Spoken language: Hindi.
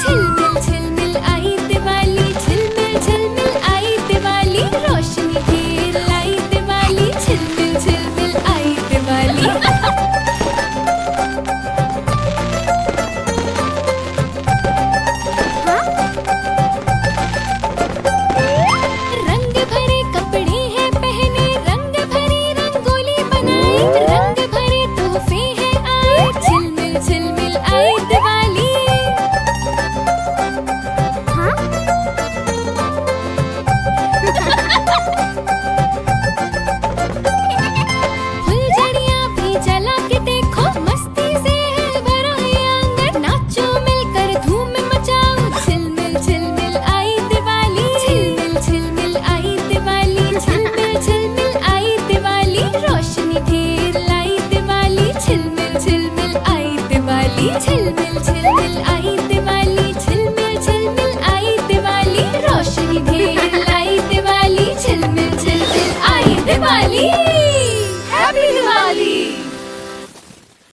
झिलमिल झिलमिल आई दिवाली, झिलमिल झिलमिल आई दिवाली, रोशनी ढेर लाई दिवाली, झिलमिल झिलमिल आई दिवाली। रंग भरे कपड़े हैं पहने, रंग भरी रंगोली बनाई, रंग भरे तोहफे हैं आए, झिलमिल झिलमिल आई दिवाली। फुलझड़ियाँ भी जला के देखो, मस्ती से है भरा ये आंगन, नाचो मिलकर धूम मचाओ, झिलमिल झिलमिल आई दिवाली, झिलमिल झिलमिल आई दिवाली, झिलमिल झिलमिल आई दिवाली, रोशनी ढेर लाई दिवाली, झिलमिल झिलमिल आई दिवाली, झिलमिल झिलमिल आई